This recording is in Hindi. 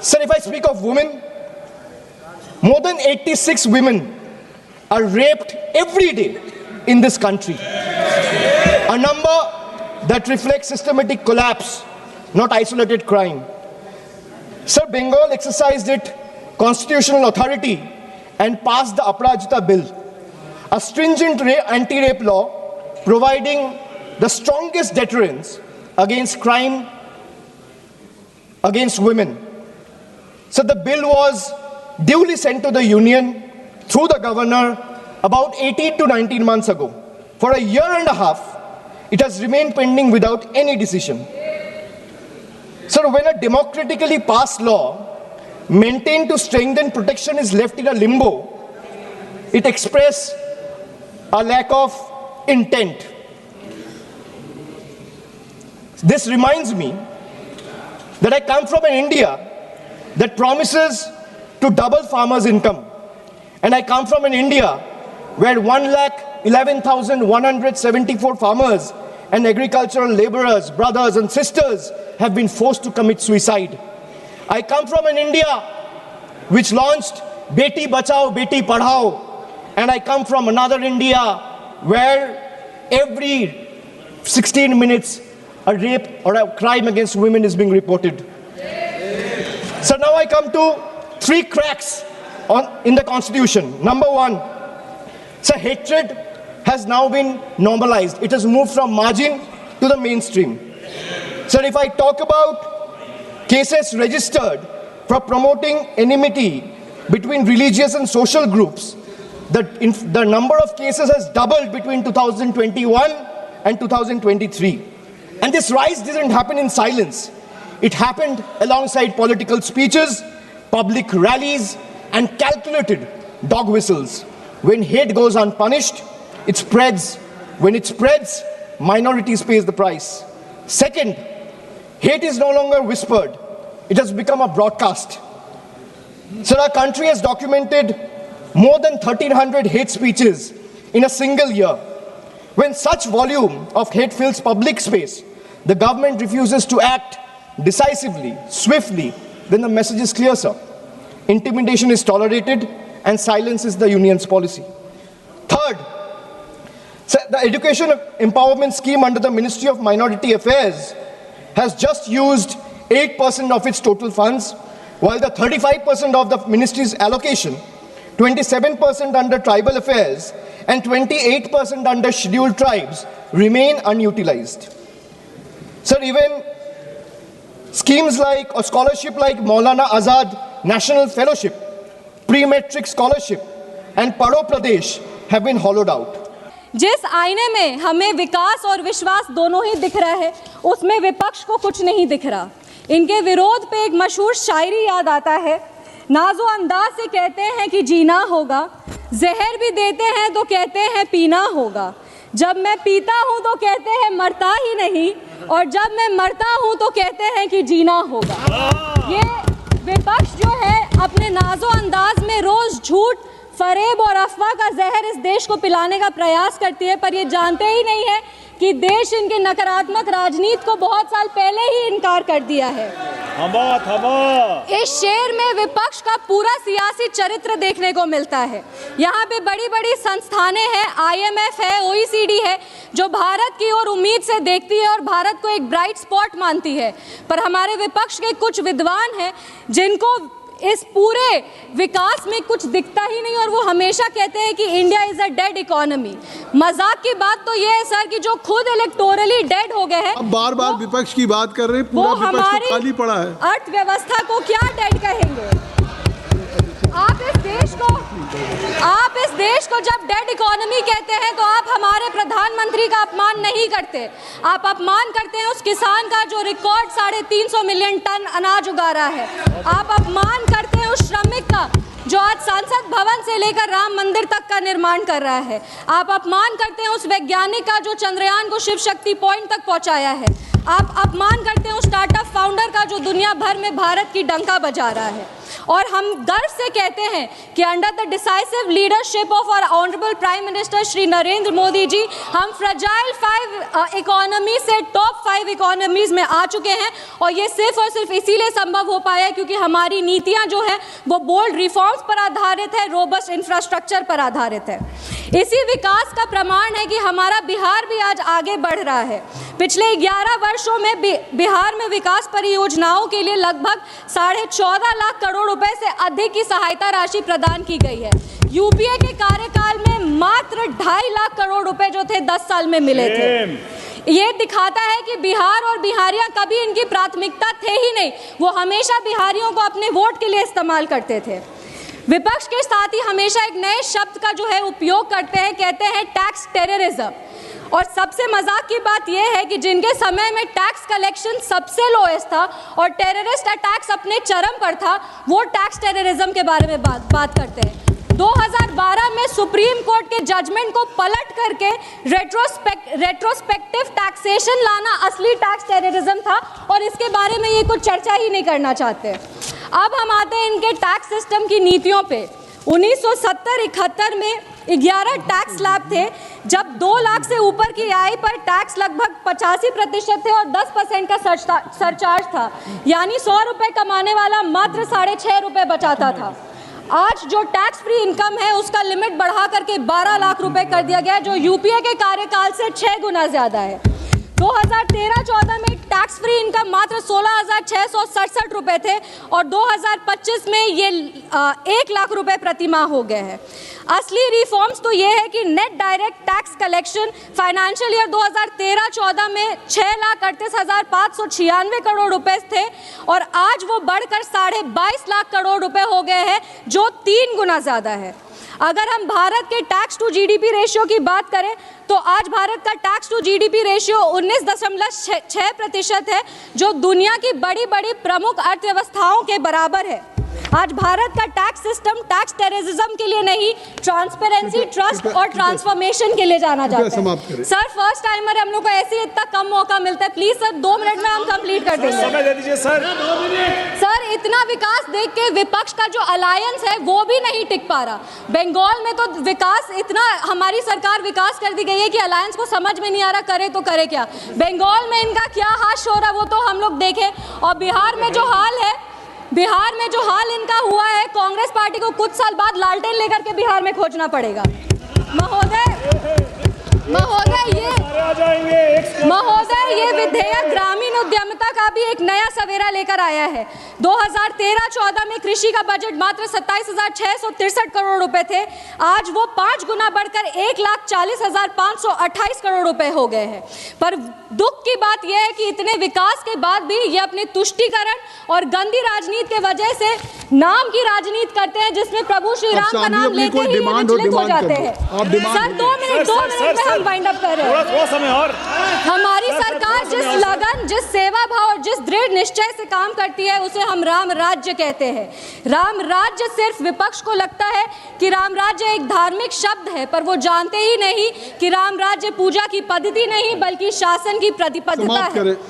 Sir, if I speak of women, more than 86 women are raped every day in this country. A number that reflects systematic collapse, not isolated crime. Sir, Bengal exercised its constitutional authority and passed the Aparajita Bill, a stringent anti-rape law providing the strongest deterrence against crime against women. So the bill was duly sent to the union through the governor about 18 to 19 months ago. For a year and a half, it has remained pending without any decision. So when a democratically passed law maintained to strengthen protection is left in a limbo, it expresses a lack of intent. This reminds me that I come from an India that promises to double farmers' income. And I come from an India where 1,11,174 farmers and agricultural laborers, brothers and sisters have been forced to commit suicide. I come from an India which launched Beti Bachao, Beti Padhao. And I come from another India where every 16 minutes a rape or a crime against women is being reported. So now I come to 3 cracks in the constitution. Number 1, so hatred has now been normalized. It has moved from margin to the mainstream. So if I talk about cases registered for promoting enmity between religious and social groups, the number of cases has doubled between 2021 and 2023. And this rise didn't happen in silence. It happened alongside political speeches, public rallies, and calculated dog whistles. When hate goes unpunished, it spreads. When it spreads, minorities pay the price. Second, hate is no longer whispered. It has become a broadcast. So our country has documented more than 1,300 hate speeches in a single year. When such volume of hate fills public space, the government refuses to act decisively, swiftly, then the message is clear, sir. Intimidation is tolerated and silence is the union's policy. Third, sir, the education empowerment scheme under the Ministry of Minority Affairs has just used 8% of its total funds, while the 35% of the ministry's allocation, 27% under tribal affairs, and 28% under scheduled tribes remain unutilized. Sir, even schemes like a scholarship like Maulana Azad National Fellowship, Pre-Matric Scholarship, and Paro Pradesh have been hollowed out. जिस आईने में हमें विकास और विश्वास दोनों ही दिख रहा है, उसमें विपक्ष को कुछ नहीं दिख रहा। इनके विरोध पे एक मशहूर शायरी याद आता है, नाजो अंदाज से कहते हैं कि जीना होगा, जहर भी देते हैं तो कहते हैं पीना होगा, जब मैं पीता हूँ तो कहते हैं मरता ही नहीं, और जब मैं मरता हूँ तो कहते हैं कि जीना होगा। ये विपक्ष जो है अपने नाजो अंदाज में रोज झूठ, फरेब और अफवाह का जहर इस देश को पिलाने का प्रयास करती है, पर ये जानते ही नहीं है कि देश इनके नकारात्मक राजनीति को बहुत साल पहले ही इनकार कर दिया है। इस शेर में विपक्ष का पूरा सियासी चरित्र देखने को मिलता है। यहाँ पे बड़ी बड़ी संस्थानें हैं, IMF है, OECD है, जो भारत की ओर उम्मीद से देखती है और भारत को एक ब्राइट स्पॉट मानती है, पर हमारे विपक्ष के कुछ विद्वान हैं जिनको इस पूरे विकास में कुछ दिखता ही नहीं, और वो हमेशा कहते हैं कि India is a dead economy. मजाक की बात तो ये है सर कि जो खुद इलेक्टोरली डेड हो गए हैं, अब बार बार विपक्ष की बात कर रहे हैं, पूरा विपक्ष तो खाली पड़ा है। अर्थव्यवस्था को क्या डेड कहेंगे? आप इस देश को जब डेड इकोनॉमी कहते हैं तो आप हमारे प्रधानमंत्री का अपमान नहीं करते, आप अपमान करते हैं उस किसान का जो रिकॉर्ड 350 मिलियन टन अनाज उगा रहा है, आप अपमान करते हैं उस श्रमिक का जो आज संसद भवन से लेकर राम मंदिर तक का निर्माण कर रहा है, आप अपमान करते हैं उस वैज्ञानिक का जो चंद्रयान को शिव शक्ति पॉइंट तक पहुंचाया है, आप अपमान करते हैं उस स्टार्टअप फाउंडर का जो दुनिया भर में भारत की डंका बजा रहा है, और हम गर्व से कहते हैं कि under the decisive leadership of our honourable prime minister Shri Narendra Modi ji, हम फ्रजाइल 5 इकोनॉमी से टॉप 5 इकोनॉमीज में आ चुके हैं। और ये सिर्फ और सिर्फ इसीलिए संभव हो पाया क्योंकि हमारी नीतियां जो है वो बोल्ड रिफॉर्म्स पर आधारित है, रोबस्ट इंफ्रास्ट्रक्चर पर आधारित है। इसी विकास का प्रमाण है कि हमारा बिहार भी आज आगे बढ़ रहा है। पिछले 11 वर्षों में बिहार में विकास परियोजनाओं के लिए लगभग 14.5 लाख करोड़ रुपए से अधिक की सहायता राशि प्रदान की गई है। यूपीए के कार्यकाल में मात्र 2.5 लाख करोड़ रुपए जो थे 10 साल में मिले थे। ये दिखाता है कि बिहार और बिहारियां कभी इनकी प्राथमिकता थे ही नहीं, वो हमेशा बिहारियों को अपने वोट के लिए इस्तेमाल करते थे। विपक्ष के साथ ही हमेशा एक नए शब्द का जो है उपयोग करते हैं, कहते हैं टैक्स टेररिज्म। और सबसे मजाक की बात यह है कि जिनके समय में टैक्स कलेक्शन सबसे लोएस्ट था और टेररिस्ट अटैक्स अपने चरम पर था, वो टैक्स टेररिज्म के बारे में बात करते हैं। 2012 में सुप्रीम कोर्ट के जजमेंट को पलट करके रेट्रोस्पेक्टिव टैक्सेशन लाना असली टैक्स टेररिज्म था और इसके बारे में ये कुछ चर्चा ही नहीं करना चाहते। अब हम आते हैं इनके टैक्स सिस्टम की नीतियों पे। 1970-71 में 11 टैक्स स्लैब थे, जब 2 लाख से ऊपर की आय पर टैक्स लगभग 85% थे और 10% का सरचार्ज था, यानी 100 रुपये कमाने वाला मात्र 6.5 रुपये बचाता था। आज जो टैक्स फ्री इनकम है उसका लिमिट बढ़ा करके 12 लाख रुपए कर दिया गया है, जो यूपीए के कार्यकाल से 6 गुना ज्यादा है। 2013-14 में टैक्स फ्री इनकम मात्र 16,667 रुपए थे और 2025 में ये 1 लाख रुपए प्रति माह हो गए हैं। असली रिफॉर्म्स तो ये है कि net direct tax collection financial year 2013-14 में 6,38,596 करोड़ रुपए थे और आज वो बढ़कर 22.5 लाख करोड़ रुपए हो गए हैं, जो 3 गुना ज़्यादा है। अगर हम भारत के टैक्स टू जीडीपी रेशियो की बात करें तो आज भारत का टैक्स टू जीडीपी रेशियो 19.6% है, जो दुनिया की बड़ी बड़ी प्रमुख अर्थव्यवस्थाओं के बराबर है। आज भारत का टैक्स सिस्टम टैक्स टेररिज्म के लिए नहीं, ट्रांसपेरेंसी, ट्रस्ट और ट्रांसफॉर्मेशन के लिए जाना जाता है। सर फर्स्ट टाइमर हम लोग को ऐसे इतना कम मौका मिलता है, प्लीज सर 2 मिनट में हम कंप्लीट कर देंगे। समय दे दीजिए सर। सर इतना विकास देख के विपक्ष का जो अलायंस है वो भी नहीं टिक पा रहा। बंगाल में तो विकास इतना, हमारी सरकार विकास कर दी गई है कि अलायंस को समझ में नहीं आ रहा करे तो करे क्या। बंगाल में इनका क्या हाश हो रहा वो तो हम लोग देखें। और बिहार में जो हाल इनका हुआ है, कांग्रेस पार्टी को कुछ साल बाद लालटेन लेकर के बिहार में खोजना पड़ेगा। महोदय ये विधेयक ग्रामीण उद्यमिता का भी एक नया सवेरा लेकर आया है। 2013-14 में कृषि का बजट मात्र 27,663 करोड़ रुपए थे, आज वो 5 गुना बढ़कर 1,40,528 करोड़ रुपए हो गए हैं। पर दुख की बात यह है कि इतने विकास के बाद भी ये अपने तुष्टीकरण और गंदी राजनीति के वजह से नाम की राजनीति करते हैं, जिसमें प्रभु श्री राम का नाम लेते ही विचलित हो जाते हैं। सर 2 मिनट में हम वाइंड अप कर रहे हैं। थोड़ा समय और। हमारी सरकार जिस लगन, जिस सेवा भाव और जिस दृढ़ निश्चय से काम करती है उसे हम राम राज्य कहते हैं। राम राज्य सिर्फ विपक्ष को लगता है कि राम राज्य एक धार्मिक शब्द है, पर वो जानते ही नहीं कि राम राज्य पूजा की पद्धति नहीं बल्कि शासन की प्रतिबद्धता है।